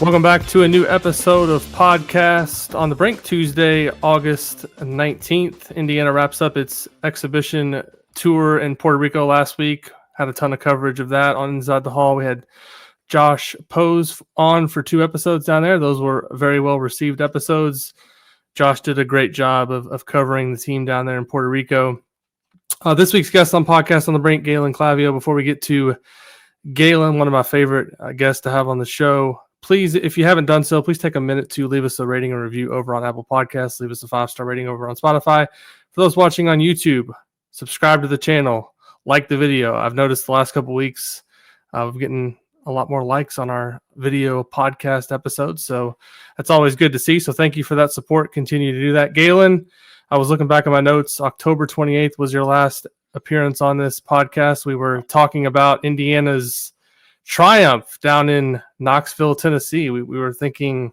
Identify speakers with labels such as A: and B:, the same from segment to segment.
A: Welcome back to a new episode of Podcast on the Brink, Tuesday, August 19th. Indiana wraps up its exhibition tour in Puerto Rico last week. Had a ton of coverage of that on Inside the Hall. We had Josh Pose on for 2 episodes down there. Those were very well received episodes. Josh did a great job of covering the team down there in Puerto Rico. This week's guest on Podcast on the Brink, Galen Clavio. Before we get to Galen, one of my favorite guests to have on the show, please, if you haven't done so, please take a minute to leave us a rating and review over on Apple Podcasts. Leave us a 5-star rating over on Spotify. For those watching on YouTube, subscribe to the channel, like the video. I've noticed the last couple of weeks we're getting a lot more likes on our video podcast episodes, so that's always good to see. So thank you for that support. Continue to do that. Galen, I was looking back at my notes. October 28th was your last appearance on this podcast. We were talking about Indiana's triumph down in Knoxville, Tennessee. We were thinking,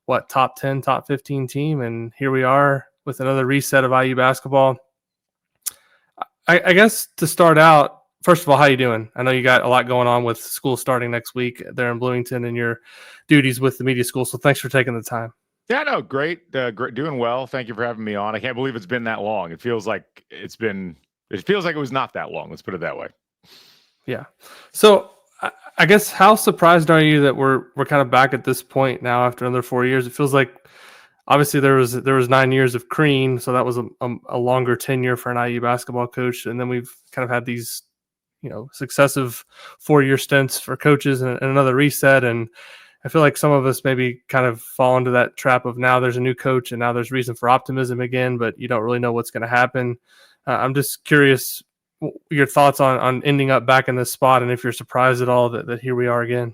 A: what, top 10, top 15 team, and here we are with another reset of IU basketball. I guess to start out, first of all, how you doing? I know you got a lot going on with school starting next week there in Bloomington and your duties with the media school, so thanks for taking the time.
B: Yeah, no, great, doing well. Thank you for having me on. I can't believe it's been that long. It feels like it was not that long. Let's put it that way.
A: Yeah. So I guess how surprised are you that we're kind of back at this point now after another 4 years? It feels like obviously there was 9 years of Crean, so that was a longer tenure for an IU basketball coach, and then we've kind of had these successive 4-year stints for coaches and another reset. And I feel like some of us maybe kind of fall into that trap of now there's a new coach and now there's reason for optimism again, but you don't really know what's going to happen. I'm just curious your thoughts on ending up back in this spot, and if you're surprised at all that here we are again.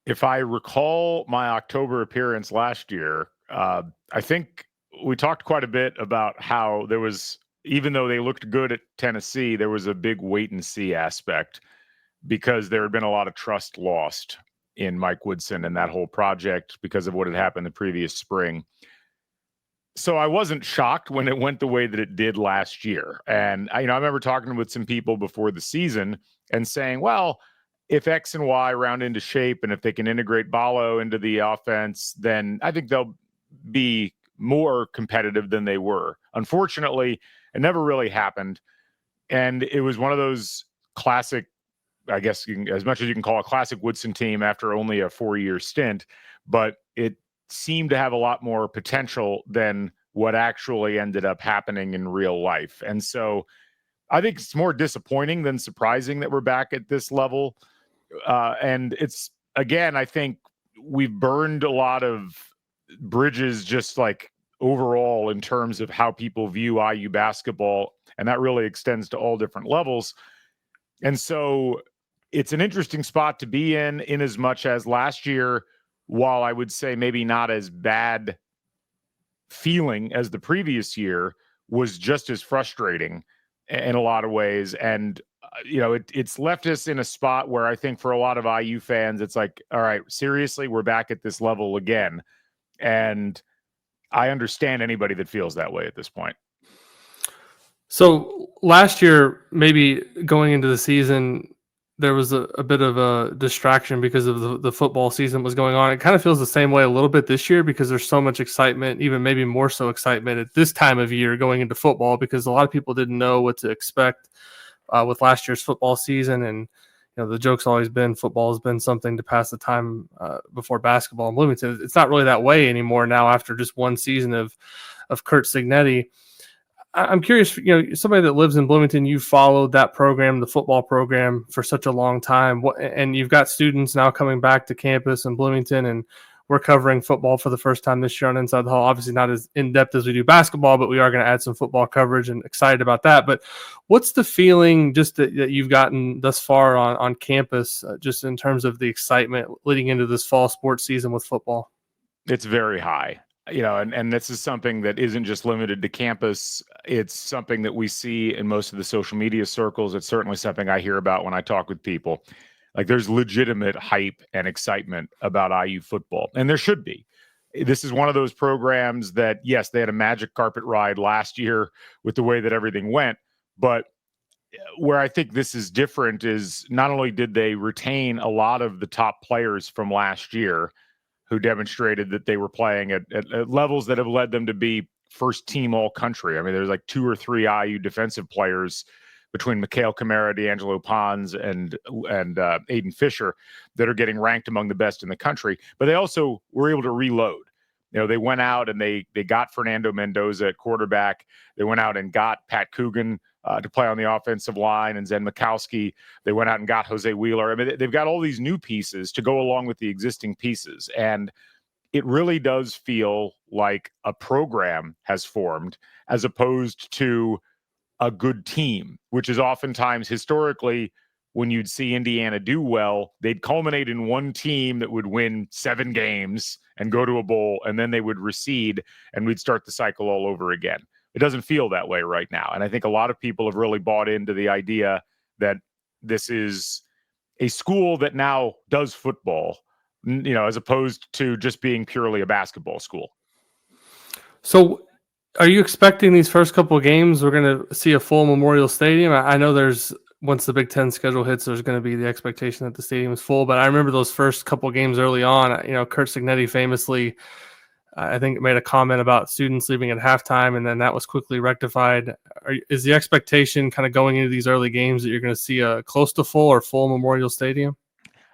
B: If I recall my October appearance last year, I think we talked quite a bit about how there was, even though they looked good at Tennessee, there was a big wait and see aspect because there had been a lot of trust lost in Mike Woodson and that whole project because of what had happened the previous spring. So I wasn't shocked when it went the way that it did last year. And I remember talking with some people before the season and saying, well, if X and Y round into shape and if they can integrate Ballo into the offense, then I think they'll be more competitive than they were. Unfortunately, it never really happened. And it was one of those classic, I guess, as much as you can call a classic Woodson team after only a 4-year stint, but it seemed to have a lot more potential than what actually ended up happening in real life. And so I think it's more disappointing than surprising that we're back at this level. And it's, again, I think we've burned a lot of bridges just like overall in terms of how people view IU basketball. And that really extends to all different levels. And so it's an interesting spot to be in as much as last year, while I would say maybe not as bad feeling as the previous year, was just as frustrating in a lot of ways. And, it's left us in a spot where I think for a lot of IU fans, it's like, all right, seriously, we're back at this level again. And I understand anybody that feels that way at this point.
A: So last year, maybe going into the season, there was a bit of a distraction because of the football season was going on. It kind of feels the same way a little bit this year because there's so much excitement, even maybe more so excitement at this time of year going into football, because a lot of people didn't know what to expect with last year's football season. And, the joke's always been football has been something to pass the time before basketball in Bloomington. It's not really that way anymore now after just one season of Curt Cignetti. I'm curious, somebody that lives in Bloomington, you've followed that program, the football program, for such a long time. And you've got students now coming back to campus in Bloomington, and we're covering football for the first time this year on Inside the Hall. Obviously not as in-depth as we do basketball, but we are going to add some football coverage and excited about that. But what's the feeling just that you've gotten thus far on campus, just in terms of the excitement leading into this fall sports season with football?
B: It's very high. And this is something that isn't just limited to campus. It's something that we see in most of the social media circles. It's certainly something I hear about when I talk with people. Like there's legitimate hype and excitement about IU football, and there should be. This is one of those programs that, yes, they had a magic carpet ride last year with the way that everything went, but where I think this is different is not only did they retain a lot of the top players from last year who demonstrated that they were playing at levels that have led them to be first team all country. I mean, there's like 2 or 3 IU defensive players between Mikhail Kamara, D'Angelo Pons, and Aiden Fisher that are getting ranked among the best in the country. But they also were able to reload. You know, they went out and they got Fernando Mendoza at quarterback. They went out and got Pat Coogan to play on the offensive line, and Zen Mikowski. They went out and got Jose Wheeler. I mean, they've got all these new pieces to go along with the existing pieces. And it really does feel like a program has formed as opposed to a good team, which is oftentimes historically when you'd see Indiana do well, they'd culminate in one team that would win 7 games and go to a bowl, and then they would recede and we'd start the cycle all over again. It doesn't feel that way right now. And I think a lot of people have really bought into the idea that this is a school that now does football, you know, as opposed to just being purely a basketball school.
A: So are you expecting these first couple of games we're going to see a full Memorial Stadium? I know there's, once the Big Ten schedule hits, there's going to be the expectation that the stadium is full. But I remember those first couple of games early on, you know, Curt Cignetti famously, I think, made a comment about students leaving at halftime, and then that was quickly rectified. Is the expectation kind of going into these early games that you're going to see a close to full or full Memorial Stadium?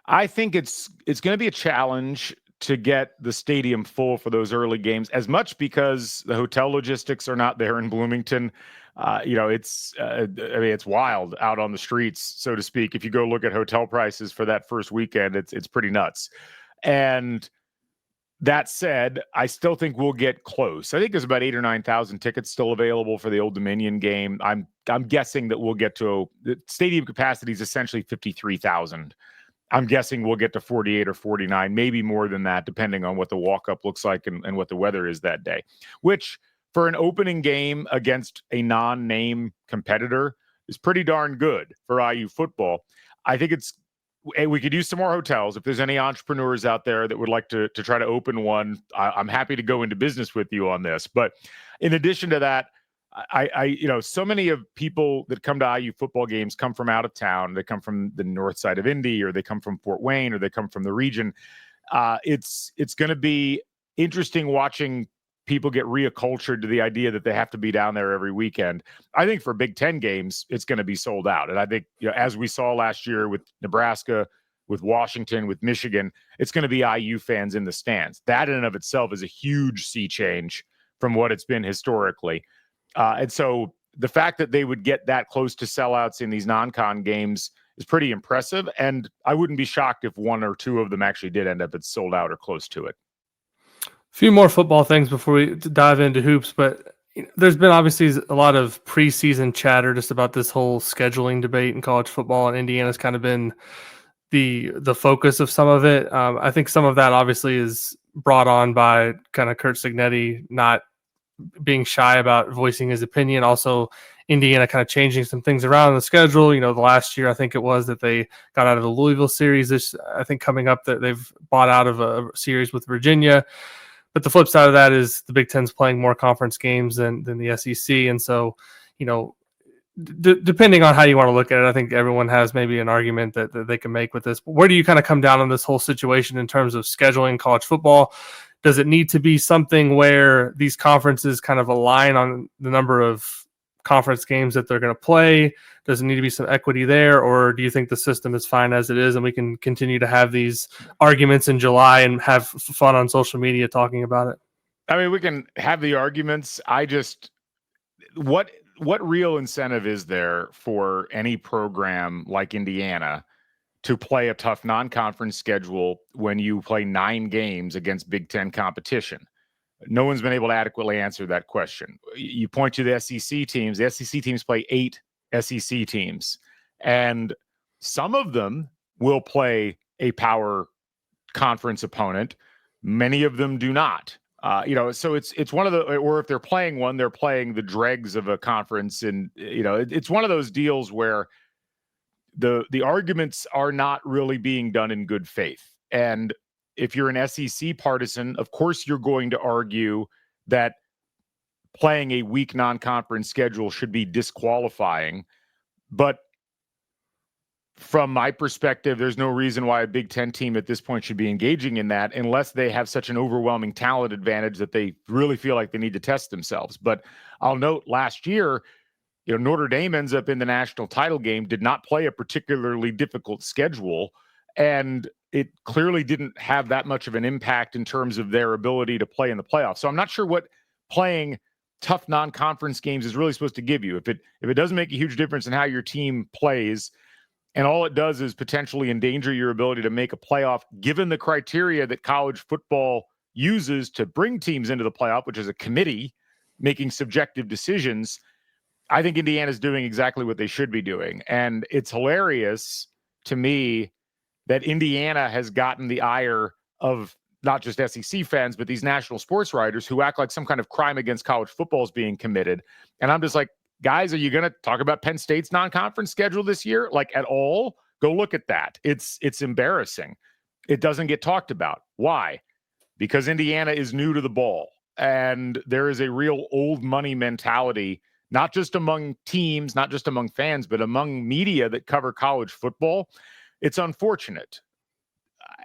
B: I think it's going to be a challenge to get the stadium full for those early games, as much because the hotel logistics are not there in Bloomington. You know, it's wild out on the streets, so to speak. If you go look at hotel prices for that first weekend, it's pretty nuts. And that said, I still think we'll get close. I think there's about 8,000 or 9,000 tickets still available for the Old Dominion game. I'm guessing that we'll get to the stadium capacity is essentially 53,000. I'm guessing we'll get to 48 or 49, maybe more than that, depending on what the walk-up looks like and what the weather is that day, which for an opening game against a non-name competitor is pretty darn good for IU football. I think we could use some more hotels. If there's any entrepreneurs out there that would like to try to open one, I'm happy to go into business with you on this. But in addition to that, you know, so many of people that come to IU football games come from out of town. They come from the north side of Indy, or they come from Fort Wayne, or they come from the region. It's going to be interesting watching people get reaccultured to the idea that they have to be down there every weekend. I think for Big Ten games, it's going to be sold out. And I think, you know, as we saw last year with Nebraska, with Washington, with Michigan, it's going to be IU fans in the stands. That in and of itself is a huge sea change from what it's been historically. And so the fact that they would get that close to sellouts in these non-con games is pretty impressive. And I wouldn't be shocked if 1 or 2 of them actually did end up at sold out or close to it.
A: A few more football things before we dive into hoops, but there's been obviously a lot of preseason chatter just about this whole scheduling debate in college football, and Indiana's kind of been the focus of some of it. I think some of that obviously is brought on by kind of Curt Cignetti not being shy about voicing his opinion. Also, Indiana kind of changing some things around in the schedule. You know, the last year I think it was that they got out of the Louisville series. This, I think, coming up that they've bought out of a series with Virginia. But the flip side of that is the Big Ten's playing more conference games than the SEC. And so, you know, depending on how you want to look at it, I think everyone has maybe an argument that they can make with this. But where do you kind of come down on this whole situation in terms of scheduling college football? Does it need to be something where these conferences kind of align on the number of conference games that they're going to play? Does it need to be some equity there? Or do you think the system is fine as it is and we can continue to have these arguments in July and have fun on social media talking about it?
B: I mean, we can have the arguments. What real incentive is there for any program like Indiana to play a tough non-conference schedule when you play 9 games against Big Ten competition? No one's been able to adequately answer that question. You point to the SEC teams. The SEC teams play 8 SEC teams, and some of them will play a power conference opponent. Many of them do not. You know, so it's one of the, or if they're playing one, they're playing the dregs of a conference, and you know, it's one of those deals where the arguments are not really being done in good faith. And if you're an SEC partisan, of course you're going to argue that playing a weak non-conference schedule should be disqualifying. But from my perspective, there's no reason why a Big Ten team at this point should be engaging in that unless they have such an overwhelming talent advantage that they really feel like they need to test themselves. But I'll note last year, Notre Dame ends up in the national title game, did not play a particularly difficult schedule, and it clearly didn't have that much of an impact in terms of their ability to play in the playoffs. So I'm not sure what playing tough non-conference games is really supposed to give you. If it doesn't make a huge difference in how your team plays, and all it does is potentially endanger your ability to make a playoff, given the criteria that college football uses to bring teams into the playoff, which is a committee making subjective decisions, I think Indiana's doing exactly what they should be doing. And it's hilarious to me that Indiana has gotten the ire of not just SEC fans, but these national sports writers who act like some kind of crime against college football is being committed. And I'm just like, guys, are you going to talk about Penn State's non-conference schedule this year? Like at all? Go look at that. It's embarrassing. It doesn't get talked about. Why? Because Indiana is new to the ball. And there is a real old money mentality, not just among teams, not just among fans, but among media that cover college football. It's unfortunate.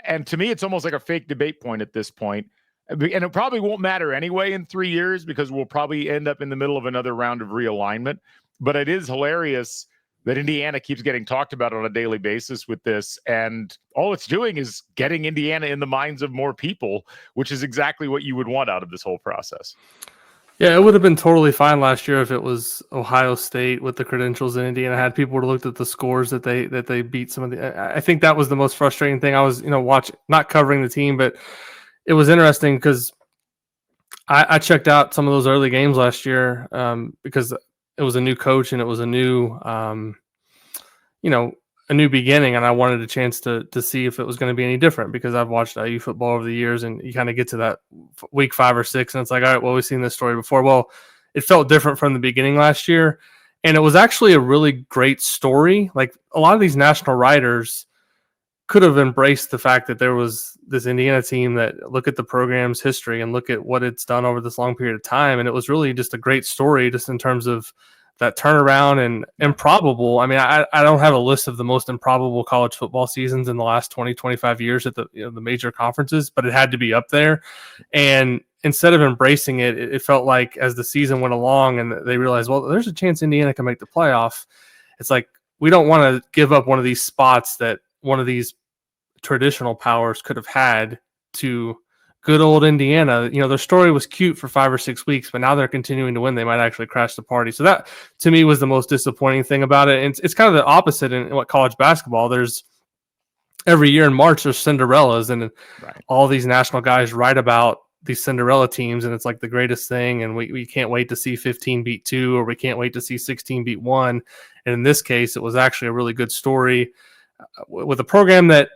B: And to me, it's almost like a fake debate point at this point. And it probably won't matter anyway in 3 years because we'll probably end up in the middle of another round of realignment. But it is hilarious that Indiana keeps getting talked about on a daily basis with this. And all it's doing is getting Indiana in the minds of more people, which is exactly what you would want out of this whole process.
A: Yeah, it would have been totally fine last year if it was Ohio State with the credentials that Indiana had. People would have looked at the scores that they beat some of the. I think that was the most frustrating thing. I was not covering the team, but it was interesting because I checked out some of those early games last year because it was a new coach and it was a new a new beginning, and I wanted a chance to see if it was going to be any different because I've watched IU football over the years, and you kind of get to that week 5 or 6, and it's like, all right, well, we've seen this story before. Well, it felt different from the beginning last year, and it was actually a really great story. Like a lot of these national writers could have embraced the fact that there was this Indiana team that look at the program's history and look at what it's done over this long period of time, and it was really just a great story just in terms of that turnaround and improbable. I mean, I don't have a list of the most improbable college football seasons in the last 20, 25 years at the the major conferences, but it had to be up there. And instead of embracing it, it felt like as the season went along and they realized, well, there's a chance Indiana can make the playoff. It's like, we don't want to give up one of these spots that one of these traditional powers could have had to good old Indiana. Their story was cute for 5 or 6 weeks, but now they're continuing to win. They might actually crash the party. So that, to me, was the most disappointing thing about it. And it's kind of the opposite in what college basketball. There's every year in March, there's Cinderellas, and right, all these national guys write about these Cinderella teams, and it's like the greatest thing. And we can't wait to see 15 beat 2, or we can't wait to see 16 beat 1. And in this case, it was actually a really good story with a program that,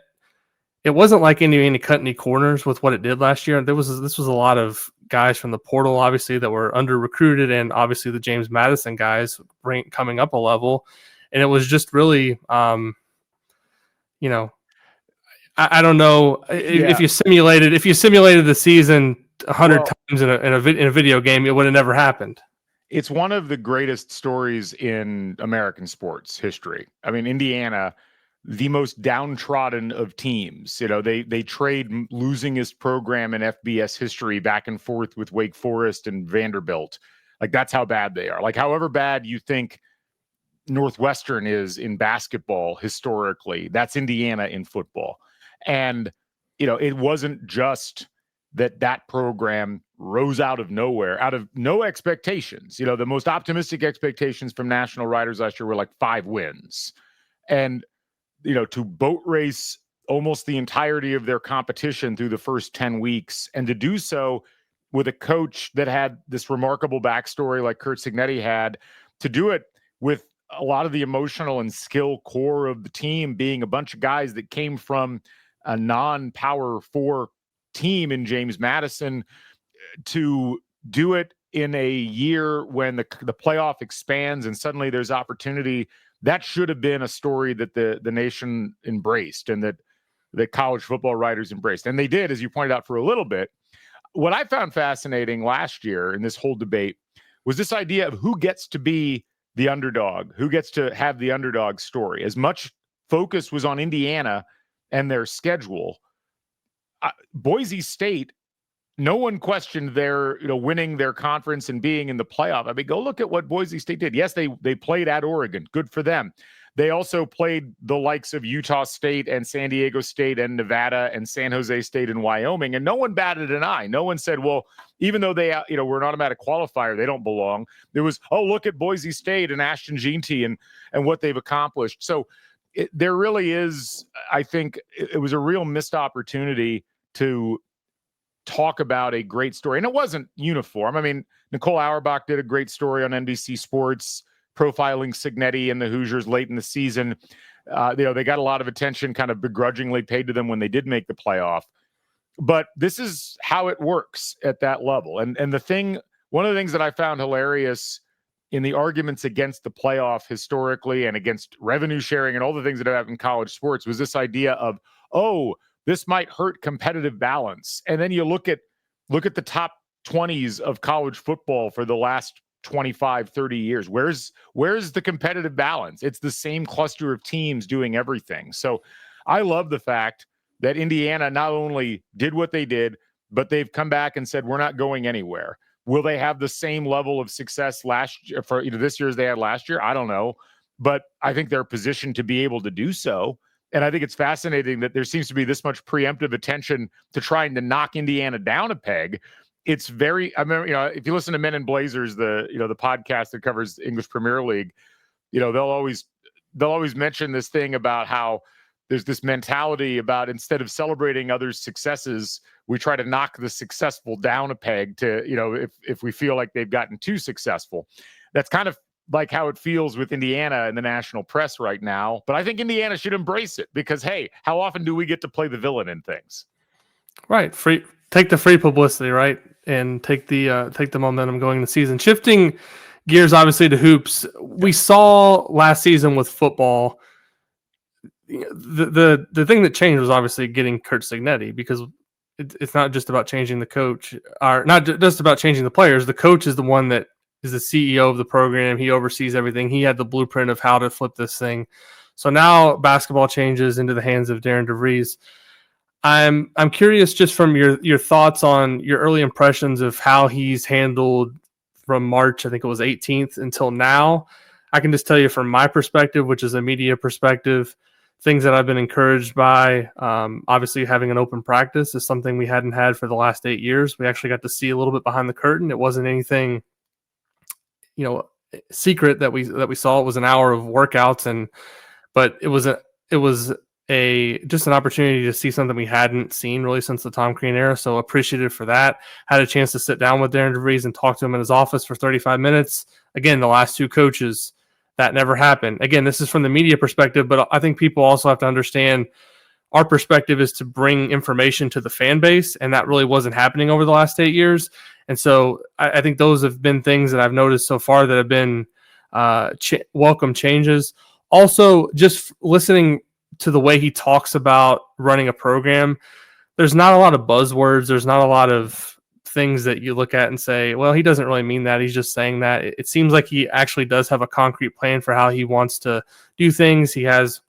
A: it wasn't like Indiana cut any corners with what it did last year. This was a lot of guys from the portal, obviously, that were under recruited, and obviously the James Madison guys Brink coming up a level. And it was just really, I don't know if you simulated the season 100 times in a video game, it would have never happened.
B: It's one of the greatest stories in American sports history. I mean, Indiana, the most downtrodden of teams. They trade losingest program in FBS history back and forth with Wake Forest and Vanderbilt. Like, that's how bad they are. Like, however bad you think Northwestern is in basketball historically, that's Indiana in football. And, it wasn't just that program rose out of nowhere, out of no expectations. The most optimistic expectations from national writers last year were like 5 wins. And to boat race almost the entirety of their competition through the first 10 weeks, and to do so with a coach that had this remarkable backstory like Curt Cignetti had, to do it with a lot of the emotional and skill core of the team being a bunch of guys that came from a non-Power 4 team in James Madison, to do it in a year when the playoff expands and suddenly there's opportunity that should have been a story that the nation embraced and that college football writers embraced. And they did, as you pointed out, for a little bit. What I found fascinating last year in this whole debate was this idea of who gets to be the underdog, who gets to have the underdog story. As much focus was on Indiana and their schedule, Boise State, no one questioned their, winning their conference and being in the playoff. I mean, go look at what Boise State did. Yes, they played at Oregon. Good for them. They also played the likes of Utah State and San Diego State and Nevada and San Jose State and Wyoming, and no one batted an eye. No one said, well, even though they, were an automatic qualifier, they don't belong. There was, oh, look at Boise State and Ashton Jeanty and what they've accomplished. So there really is, I think, it was a real missed opportunity to talk about a great story. And it wasn't uniform. I mean, Nicole Auerbach did a great story on NBC Sports profiling Cignetti and the Hoosiers late in the season. They got a lot of attention kind of begrudgingly paid to them when they did make the playoff. But this is how it works at that level. And one of the things that I found hilarious in the arguments against the playoff historically and against revenue sharing and all the things that have happened in college sports was this idea of, oh, this might hurt competitive balance. And then you look at the top 20s of college football for the last 25, 30 years. Where's the competitive balance? It's the same cluster of teams doing everything. So I love the fact that Indiana not only did what they did, but they've come back and said, we're not going anywhere. Will they have the same level of success last year for this year as they had last year? I don't know. But I think they're positioned to be able to do so. And I think it's fascinating that there seems to be this much preemptive attention to trying to knock Indiana down a peg. It's very, I remember, if you listen to Men in Blazers, the podcast that covers the English Premier League, they'll always mention this thing about how there's this mentality about instead of celebrating others' successes, we try to knock the successful down a peg to, if we feel like they've gotten too successful. That's kind of like how it feels with Indiana in the national press right now. But I think Indiana should embrace it because, hey, how often do we get to play the villain in things?
A: Right. Take the free publicity, right? And take the momentum going in the season. Shifting gears, obviously, to hoops. We saw last season with football, the thing that changed was obviously getting Curt Cignetti, because it's not just about changing the coach, or not just about changing the players. The coach is the one that is the CEO of the program. He oversees everything. He had the blueprint of how to flip this thing. So now basketball changes into the hands of Darren DeVries. I'm curious, just from your thoughts on your early impressions of how he's handled from March, I think it was 18th, until now. I can just tell you from my perspective, which is a media perspective, things that I've been encouraged by. Obviously, having an open practice is something we hadn't had for the last 8 years. We actually got to see a little bit behind the curtain. It wasn't anything, secret that we saw. It was an hour of workouts, but it was just an opportunity to see something we hadn't seen really since the Tom Crean era. So appreciative for that. Had a chance to sit down with Darren DeVries and talk to him in his office for 35 minutes. Again, the last two coaches, that never happened. Again, this is from the media perspective, but I think people also have to understand our perspective is to bring information to the fan base, and that really wasn't happening over the last 8 years. And so I think those have been things that I've noticed so far that have been welcome changes. Also, just listening to the way he talks about running a program, there's not a lot of buzzwords. There's not a lot of things that you look at and say, well, he doesn't really mean that. He's just saying that. It seems like he actually does have a concrete plan for how he wants to do things. He has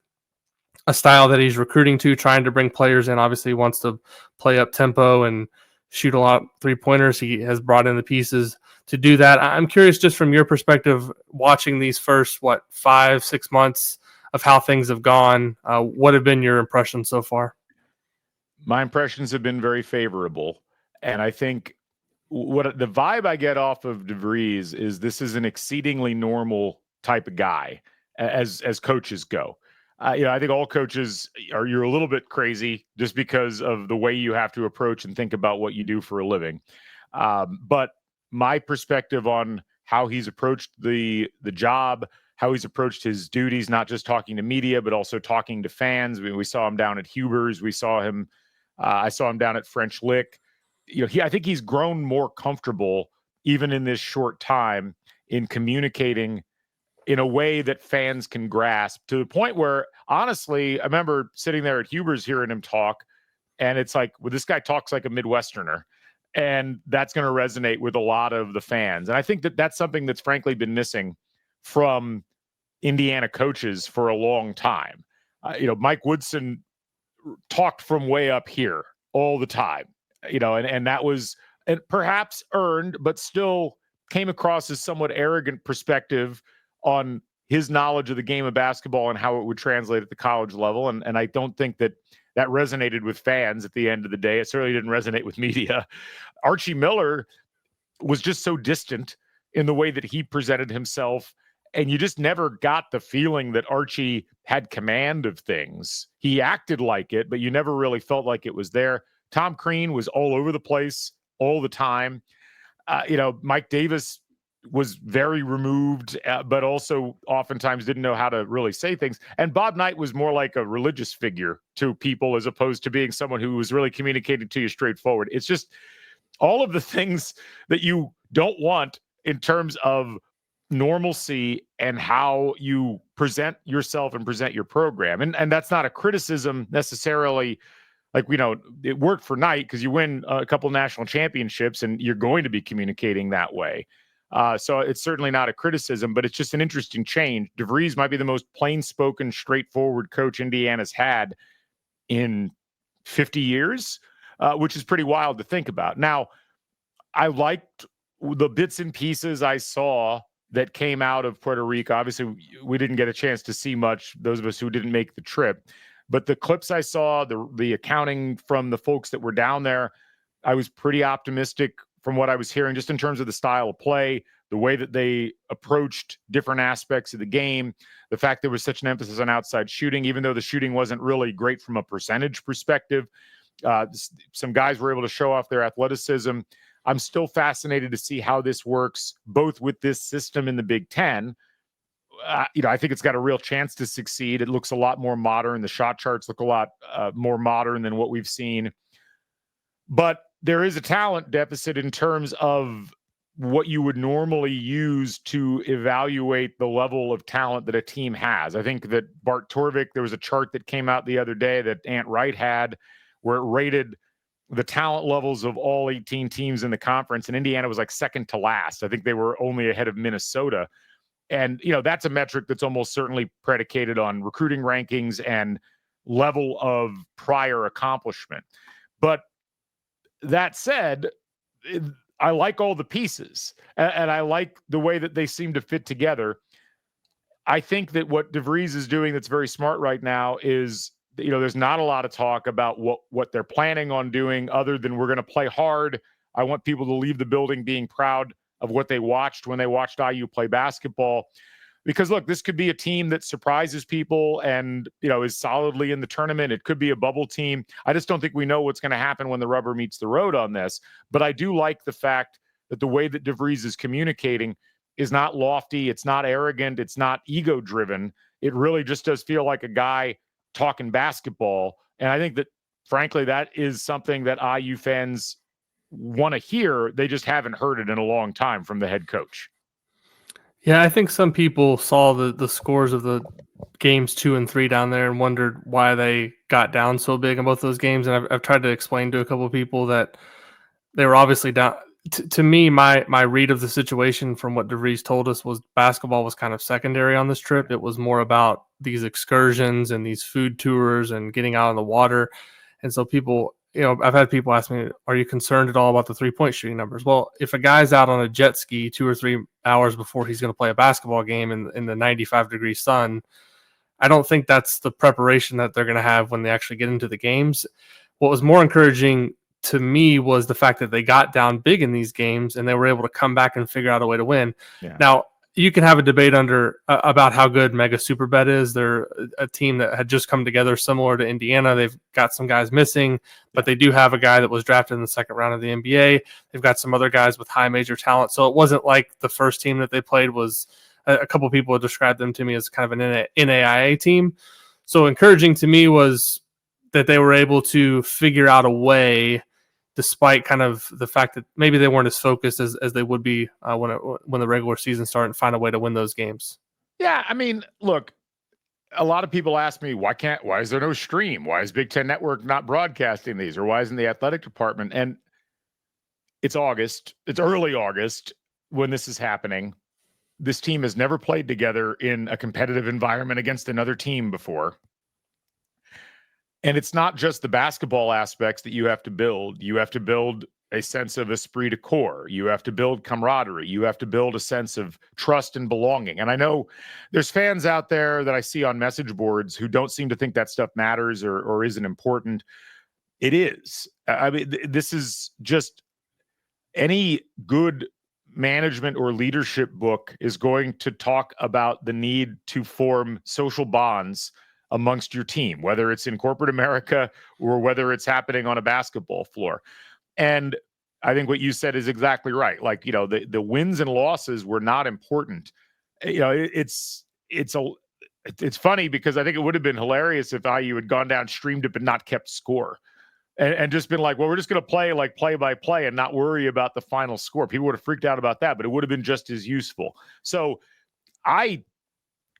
A: a style that he's recruiting to, trying to bring players in. Obviously, he wants to play up tempo and shoot a lot of three-pointers. He has brought in the pieces to do that. I'm curious, just from your perspective, watching these first, 5-6 months of how things have gone, what have been your impressions so far?
B: My impressions have been very favorable. And I think what the vibe I get off of DeVries is this is an exceedingly normal type of guy as coaches go. I think all coaches you're a little bit crazy just because of the way you have to approach and think about what you do for a living. But my perspective on how he's approached the job, how he's approached his duties, not just talking to media, but also talking to fans. We saw him down at Huber's. I saw him down at French Lick. I think he's grown more comfortable even in this short time in communicating in a way that fans can grasp, to the point where, honestly, I remember sitting there at Huber's hearing him talk, and it's like, well, this guy talks like a Midwesterner, and that's going to resonate with a lot of the fans. And I think that that's something that's frankly been missing from Indiana coaches for a long time. Mike Woodson talked from way up here all the time, and that was perhaps earned, but still came across as somewhat arrogant perspective on his knowledge of the game of basketball and how it would translate at the college level. And I don't think that resonated with fans at the end of the day. It certainly didn't resonate with media. Archie Miller was just so distant in the way that he presented himself. And you just never got the feeling that Archie had command of things. He acted like it, but you never really felt like it was there. Tom Crean was all over the place all the time. Mike Davis was very removed, but also oftentimes didn't know how to really say things. And Bob Knight was more like a religious figure to people as opposed to being someone who was really communicating to you straightforward. It's just all of the things that you don't want in terms of normalcy and how you present yourself and present your program. And that's not a criticism necessarily. Like, it worked for Knight because you win a couple national championships and you're going to be communicating that way. So it's certainly not a criticism, but it's just an interesting change. DeVries might be the most plain-spoken, straightforward coach Indiana's had in 50 years, which is pretty wild to think about. Now, I liked the bits and pieces I saw that came out of Puerto Rico. Obviously, we didn't get a chance to see much, those of us who didn't make the trip. But the clips I saw, the accounting from the folks that were down there, I was pretty optimistic from what I was hearing, just in terms of the style of play, the way that they approached different aspects of the game, the fact there was such an emphasis on outside shooting, even though the shooting wasn't really great from a percentage perspective. Some guys were able to show off their athleticism. I'm still fascinated to see how this works, both with this system in the Big Ten. I think it's got a real chance to succeed. It looks a lot more modern. The shot charts look a lot more modern than what we've seen. But there is a talent deficit in terms of what you would normally use to evaluate the level of talent that a team has. I think that Bart Torvik, there was a chart that came out the other day that Ant Wright had where it rated the talent levels of all 18 teams in the conference, and Indiana was like second to last. I think they were only ahead of Minnesota. And, that's a metric that's almost certainly predicated on recruiting rankings and level of prior accomplishment. But that said, I like all the pieces, and I like the way that they seem to fit together. I think that what DeVries is doing that's very smart right now is, there's not a lot of talk about what they're planning on doing other than we're going to play hard. I want people to leave the building being proud of what they watched when they watched IU play basketball. Because, look, this could be a team that surprises people and, is solidly in the tournament. It could be a bubble team. I just don't think we know what's going to happen when the rubber meets the road on this. But I do like the fact that the way that DeVries is communicating is not lofty. It's not arrogant. It's not ego-driven. It really just does feel like a guy talking basketball. And I think that, frankly, that is something that IU fans want to hear. They just haven't heard it in a long time from the head coach.
A: Yeah, I think some people saw the scores of the games 2 and 3 down there and wondered why they got down so big in both those games. And I've tried to explain to a couple of people that they were obviously down. To me, my read of the situation from what DeVries told us was basketball was kind of secondary on this trip. It was more about these excursions and these food tours and getting out on the water. And so people, I've had people ask me, are you concerned at all about the 3-point shooting numbers? Well, if a guy's out on a jet ski 2 or 3 hours before he's going to play a basketball game in the 95-degree sun, I don't think that's the preparation that they're going to have when they actually get into the games. What was more encouraging to me was the fact that they got down big in these games and they were able to come back and figure out a way to win. Yeah. Now, you can have a debate about how good Mega Superbet is. They're a team that had just come together similar to Indiana. They've got some guys missing, but they do have a guy that was drafted in the second round of the NBA. They've got some other guys with high major talent. So it wasn't like the first team that they played was a couple of people described them to me as kind of an NAIA team. So encouraging to me was that they were able to figure out a way, despite kind of the fact that maybe they weren't as focused as they would be when the regular season started, and find a way to win those games.
B: Yeah, I mean, look, a lot of people ask me, why is there no stream? Why is Big Ten Network not broadcasting these? Or why isn't the athletic department? And it's August. It's early August when this is happening. This team has never played together in a competitive environment against another team before. And it's not just the basketball aspects that you have to build. You have to build a sense of esprit de corps. You have to build camaraderie. You have to build a sense of trust and belonging. And I know there's fans out there that I see on message boards who don't seem to think that stuff matters or isn't important. It is. I mean, this is just any good management or leadership book is going to talk about the need to form social bonds amongst your team, whether it's in corporate America or whether it's happening on a basketball floor. And I think what you said is exactly right. Like, the wins and losses were not important. It's funny because I think it would have been hilarious if IU had gone down, streamed it, but not kept score. And just been like, well, we're just going to play like play by play and not worry about the final score. People would have freaked out about that, but it would have been just as useful. So I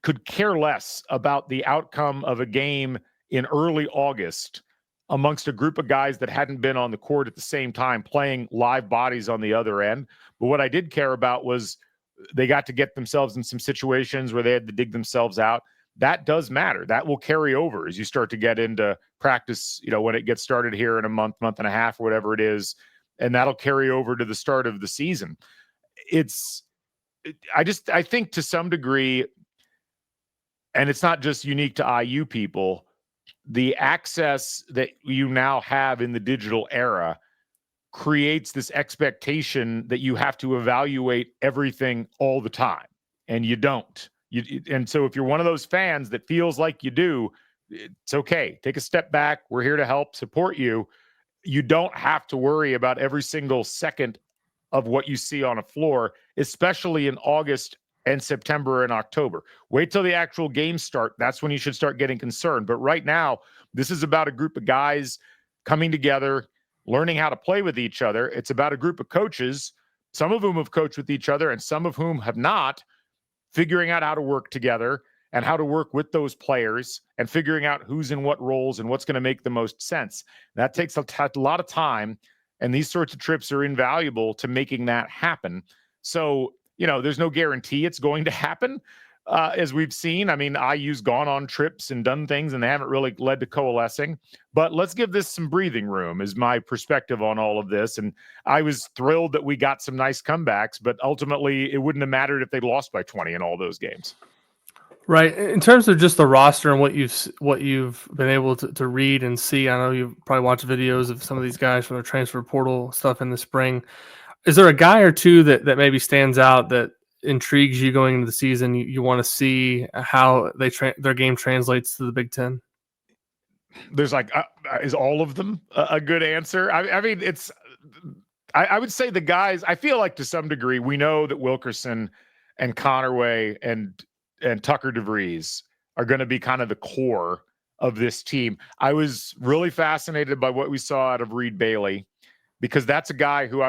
B: could care less about the outcome of a game in early August amongst a group of guys that hadn't been on the court at the same time playing live bodies on the other end. But what I did care about was they got to get themselves in some situations where they had to dig themselves out. That does matter. That will carry over as you start to get into practice, when it gets started here in a month and a half, or whatever it is, and that'll carry over to the start of the season. I think to some degree, and it's not just unique to IU people, the access that you now have in the digital era creates this expectation that you have to evaluate everything all the time, and you don't. And so if you're one of those fans that feels like you do, it's okay. Take a step back. We're here to help support you. You don't have to worry about every single second of what you see on a floor, especially in August and September and October. Wait till the actual games start. That's when you should start getting concerned. But right now, this is about a group of guys coming together, learning how to play with each other. It's about a group of coaches, some of whom have coached with each other and some of whom have not, figuring out how to work together and how to work with those players and figuring out who's in what roles and what's going to make the most sense. That takes a lot of time, and these sorts of trips are invaluable to making that happen. So, there's no guarantee it's going to happen, as we've seen. I mean, IU's gone on trips and done things, and they haven't really led to coalescing. But let's give this some breathing room, is my perspective on all of this. And I was thrilled that we got some nice comebacks, but ultimately it wouldn't have mattered if they lost by 20 in all those games.
A: Right. In terms of just the roster and what you've been able to read and see, I know you've probably watched videos of some of these guys from their transfer portal stuff in the spring. Is there a guy or two that maybe stands out that intrigues you going into the season? You want to see how their game translates to the Big Ten?
B: There's is all of them a good answer? I mean, I would say the guys, I feel like to some degree, we know that Wilkerson and Connerway and Tucker DeVries are going to be kind of the core of this team. I was really fascinated by what we saw out of Reed Bailey, because that's a guy who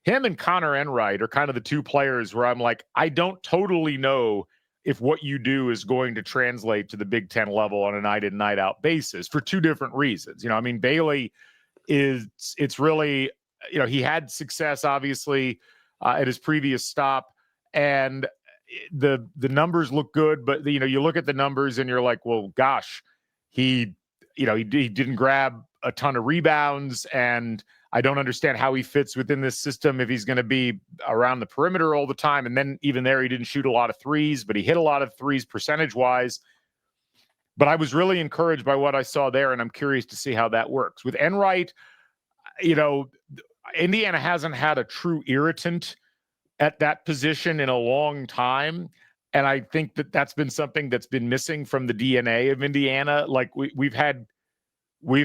B: him and Connor Enright are kind of the two players where I'm like, I don't totally know if what you do is going to translate to the Big Ten level on a night in, night out basis for two different reasons. I mean, Bailey it's really, he had success obviously at his previous stop, and the numbers look good, but you look at the numbers and you're like, well, gosh, he didn't grab a ton of rebounds, and I don't understand how he fits within this system if he's going to be around the perimeter all the time. And then even there, he didn't shoot a lot of threes, but he hit a lot of threes percentage-wise. But I was really encouraged by what I saw there, and I'm curious to see how that works. With Enright, Indiana hasn't had a true irritant at that position in a long time. And I think that's been something that's been missing from the DNA of Indiana. Like we haven't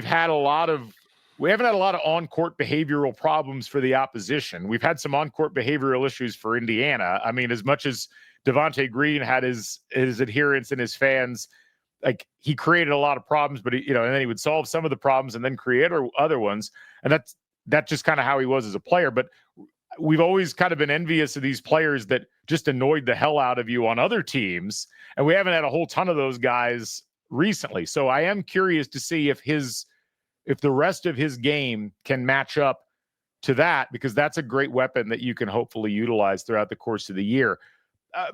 B: had a lot of on-court behavioral problems for the opposition. We've had some on-court behavioral issues for Indiana. I mean, as much as Devontae Green had his adherents and his fans, like, he created a lot of problems, but and then he would solve some of the problems and then create other ones. And that's just kind of how he was as a player. But we've always kind of been envious of these players that just annoyed the hell out of you on other teams. And we haven't had a whole ton of those guys recently. So I am curious to see if the rest of his game can match up to that, because that's a great weapon that you can hopefully utilize throughout the course of the year.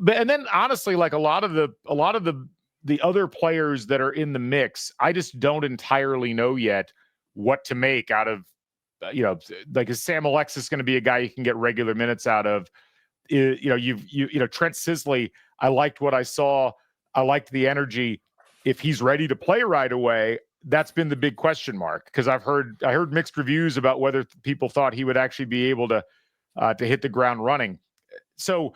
B: And then honestly, like a lot of the other players that are in the mix, I just don't entirely know yet what to make out of. Like, is Sam Alexis going to be a guy you can get regular minutes out of? Trent Sisley, I liked what I saw. I liked the energy. If he's ready to play right away, that's been the big question mark, because I heard mixed reviews about whether people thought he would actually be able to hit the ground running. So,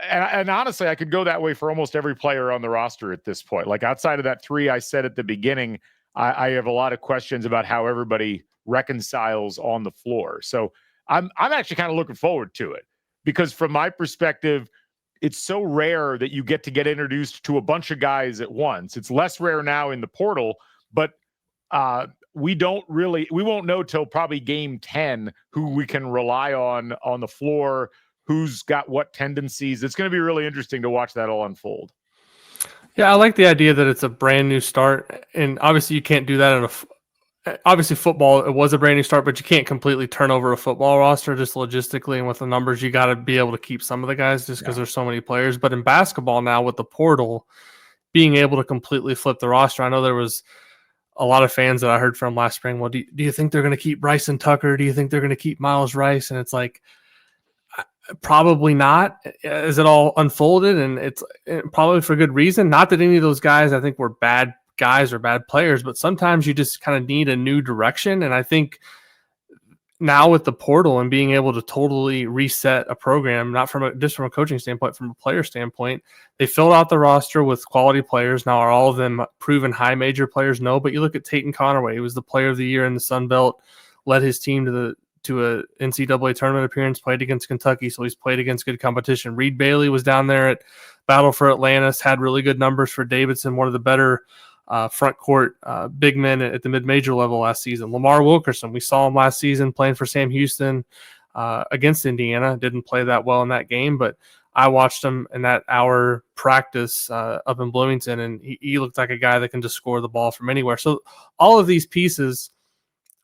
B: and honestly, I could go that way for almost every player on the roster at this point. Like, outside of that three I said at the beginning, I have a lot of questions about how everybody reconciles on the floor. So I'm actually kind of looking forward to it, because from my perspective, it's so rare that you get introduced to a bunch of guys at once. It's less rare now in the portal, but we won't know till probably game 10 who we can rely on the floor, who's got what tendencies. It's going to be really interesting to watch that all unfold.
A: Yeah, I like the idea that it's a brand new start, and obviously you can't do that in obviously football, it was a brand new start, but you can't completely turn over a football roster just logistically, and with the numbers, you got to be able to keep some of the guys just because there's so many players. But in basketball now, with the portal, being able to completely flip the roster, I know there was a lot of fans that I heard from last spring. Well, do you think they're going to keep Bryson Tucker? Do you think they're going to keep Miles Rice? And it's like, probably not, as it all unfolded, and it's probably for good reason. Not that any of those guys I think were bad guys or bad players, but sometimes you just kind of need a new direction. And I think now with the portal and being able to totally reset a program, not just from a coaching standpoint, from a player standpoint, they filled out the roster with quality players. Now, are all of them proven high major players? No, but you look at Tatum Conaway, he was the player of the year in the Sun Belt, led his team to a NCAA tournament appearance, played against Kentucky, so he's played against good competition. Reed Bailey was down there at Battle for Atlantis, had really good numbers for Davidson, one of the better front court big men at the mid-major level last season. Lamar Wilkerson, we saw him last season playing for Sam Houston against Indiana. Didn't play that well in that game, but I watched him in that hour practice up in Bloomington, and he looked like a guy that can just score the ball from anywhere. So all of these pieces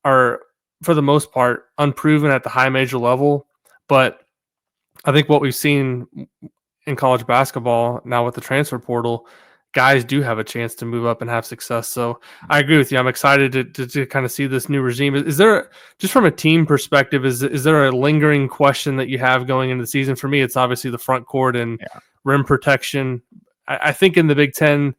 A: are, for the most part, unproven at the high major level, but I think what we've seen in college basketball now with the transfer portal, guys do have a chance to move up and have success. So I agree with you. I'm excited to kind of see this new regime. Is there, just from a team perspective, is there a lingering question that you have going into the season? For me, it's obviously the front court and rim protection. I think in the Big Ten,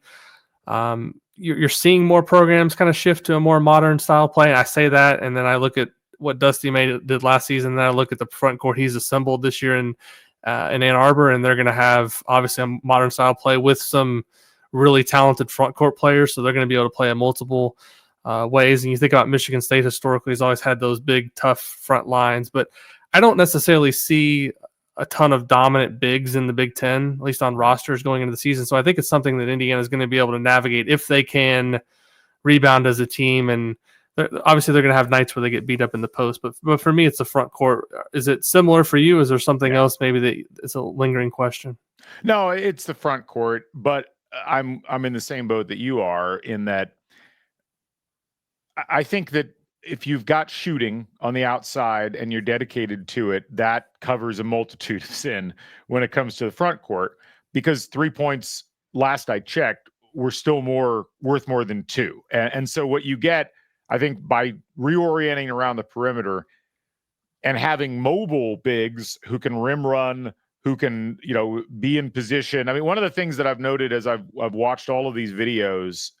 A: you're seeing more programs kind of shift to a more modern style play. And I say that, and then I look at what Dusty did last season, and then I look at the front court he's assembled this year in Ann Arbor, and they're going to have obviously a modern style play with some really talented front court players, so they're going to be able to play in multiple ways. And you think about Michigan State historically has always had those big, tough front lines, but I don't necessarily see a ton of dominant bigs in the Big Ten, at least on rosters going into the season. So I think it's something that Indiana is going to be able to navigate if they can rebound as a team. And obviously they're going to have nights where they get beat up in the post, but for me, it's the front court. Is it similar for you? Is there something else maybe that it's a lingering question?
B: No, it's the front court, but I'm in the same boat that you are, in that I think that if you've got shooting on the outside and you're dedicated to it, that covers a multitude of sin when it comes to the front court, because 3 points, last I checked, were still worth more than two. And so what you get, I think, by reorienting around the perimeter and having mobile bigs who can rim run, who can, be in position. I mean, one of the things that I've noted as I've watched all of these videos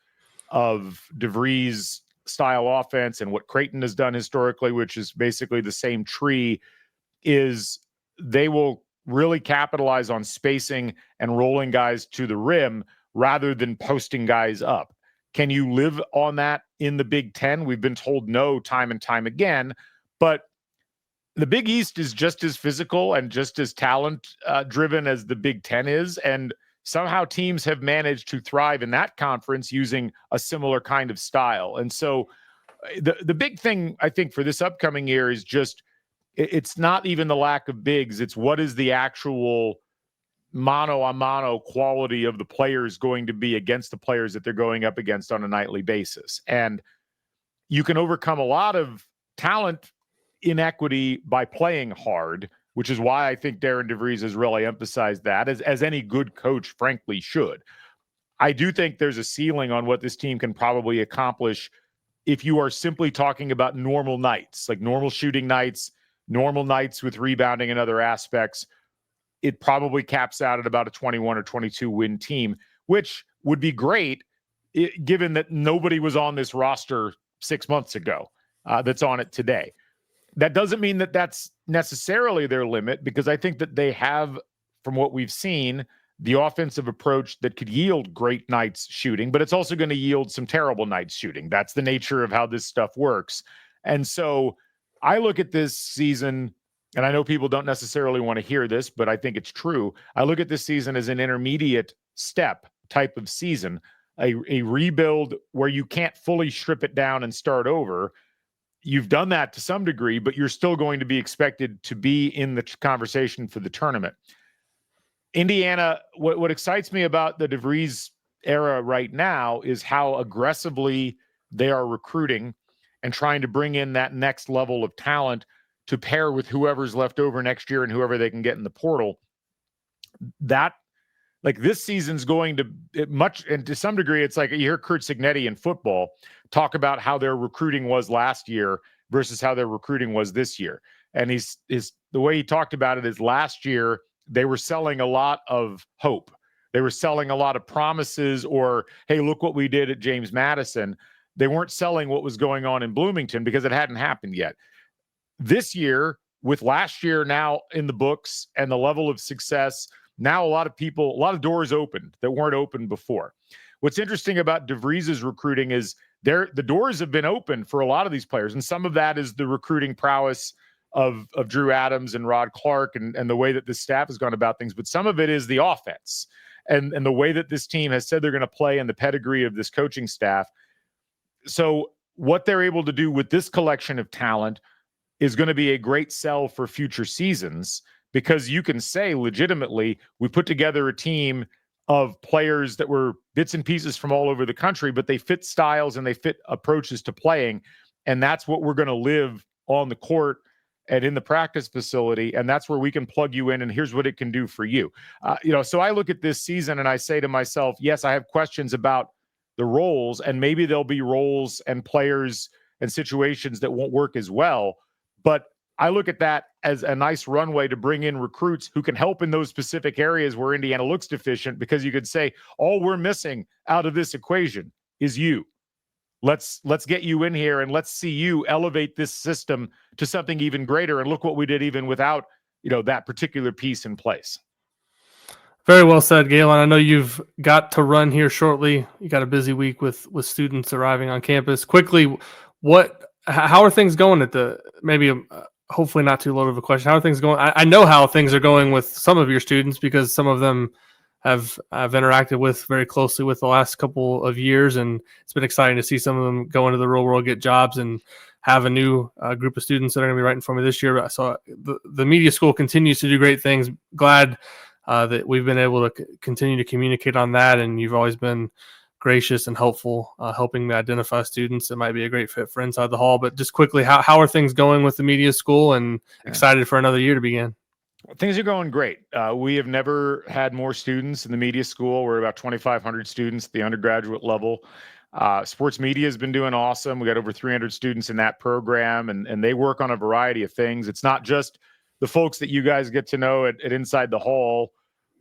B: of DeVries style offense and what Creighton has done historically, which is basically the same tree, is they will really capitalize on spacing and rolling guys to the rim rather than posting guys up. Can you live on that in the Big Ten? We've been told no time and time again, but the Big East is just as physical and just as talent driven as the Big Ten is. And somehow teams have managed to thrive in that conference using a similar kind of style. And so the big thing, I think, for this upcoming year is just it's not even the lack of bigs. It's what is the actual mano-a-mano quality of the players going to be against the players that they're going up against on a nightly basis. And you can overcome a lot of talent inequity by playing hard, which is why I think Darren DeVries has really emphasized that, as any good coach, frankly, should. I do think there's a ceiling on what this team can probably accomplish if you are simply talking about normal nights, like normal shooting nights, normal nights with rebounding and other aspects. It probably caps out at about a 21 or 22 win team, which would be great given that nobody was on this roster 6 months ago that's on it today. That doesn't mean that that's necessarily their limit, because I think that they have, from what we've seen, the offensive approach that could yield great nights shooting, but it's also going to yield some terrible nights shooting. That's the nature of how this stuff works. And so I look at this season, and I know people don't necessarily want to hear this, but I think it's true. I look at this season as an intermediate step type of season, a rebuild where you can't fully strip it down and start over. You've done that to some degree, but you're still going to be expected to be in the conversation for the tournament. Indiana, what excites me about the DeVries era right now is how aggressively they are recruiting and trying to bring in that next level of talent to pair with whoever's left over next year and whoever they can get in the portal. That, like, this season's going to and to some degree, it's like you hear Curt Cignetti in football talk about how their recruiting was last year versus how their recruiting was this year. And the way he talked about it is last year they were selling a lot of hope. They were selling a lot of promises, or, hey, look what we did at James Madison. They weren't selling what was going on in Bloomington because it hadn't happened yet. This year, with last year now in the books and the level of success, now a lot of doors opened that weren't open before. What's interesting about DeVries' recruiting is the doors have been open for a lot of these players, and some of that is the recruiting prowess of Drew Adams and Rod Clark and the way that this staff has gone about things, but some of it is the offense and the way that this team has said they're going to play and the pedigree of this coaching staff. So what they're able to do with this collection of talent is going to be a great sell for future seasons, because you can say legitimately, we put together a team of players that were bits and pieces from all over the country, but they fit styles and they fit approaches to playing. And that's what we're going to live on the court and in the practice facility. And that's where we can plug you in. And here's what it can do for you. So I look at this season and I say to myself, yes, I have questions about the roles, and maybe there'll be roles and players and situations that won't work as well. But I look at that as a nice runway to bring in recruits who can help in those specific areas where Indiana looks deficient, because you could say, all we're missing out of this equation is you. Let's get you in here and let's see you elevate this system to something even greater. And look what we did even without, that particular piece in place.
A: Very well said, Galen. I know you've got to run here shortly. You got a busy week with students arriving on campus. Quickly, how are things going at hopefully not too low of a question. How are things going? I know how things are going with some of your students, because some of them I've interacted with very closely with the last couple of years, and it's been exciting to see some of them go into the real world, get jobs, and have a new group of students that are going to be writing for me this year. So the media school continues to do great things. Glad that we've been able to continue to communicate on that, and you've always been gracious and helpful, helping me identify students that might be a great fit for Inside the Hall. But just quickly, how are things going with the media school, and excited for another year to begin?
B: Things are going great. We have never had more students in the media school. We're about 2,500 students at the undergraduate level. Sports media has been doing awesome. We got over 300 students in that program, and they work on a variety of things. It's not just the folks that you guys get to know at Inside the Hall,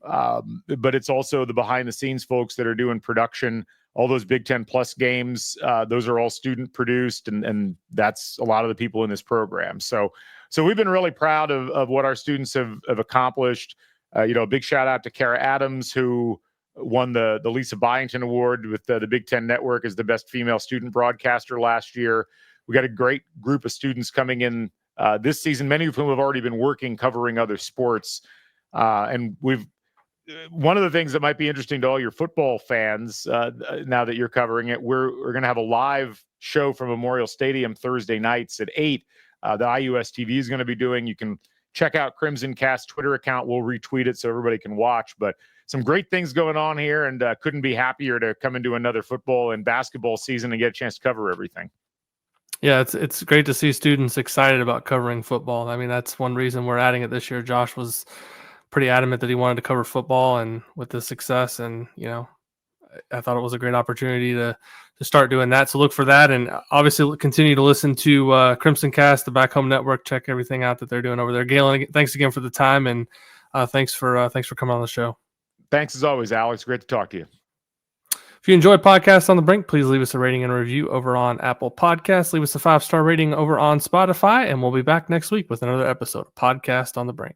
B: but it's also the behind the scenes folks that are doing production. All those Big Ten Plus games, those are all student produced, and that's a lot of the people in this program. So we've been really proud of what our students have accomplished. A big shout out to Kara Adams, who won the Lisa Byington Award with the Big Ten Network as the best female student broadcaster last year. We got a great group of students coming in this season, many of whom have already been working covering other sports. And one of the things that might be interesting to all your football fans, now that you're covering it, we're going to have a live show from Memorial Stadium Thursday nights at 8 the IUS TV is going to be doing. You can check out CrimsonCast Twitter account. We'll retweet it so everybody can watch. But some great things going on here, and couldn't be happier to come into another football and basketball season and get a chance to cover everything.
A: Yeah, it's great to see students excited about covering football. I mean, that's one reason we're adding it this year. Josh was pretty adamant that he wanted to cover football, and with the success, and I thought it was a great opportunity to start doing that. So look for that, and obviously continue to listen to Crimson Cast, the Back Home Network. Check everything out that they're doing over there. Galen, thanks again for the time, and thanks for coming on the show.
B: Thanks as always, Alex. Great to talk to you.
A: If you enjoyed Podcast on the Brink, please leave us a rating and a review over on Apple Podcasts. Leave us a 5-star rating over on Spotify, and we'll be back next week with another episode of Podcast on the Brink.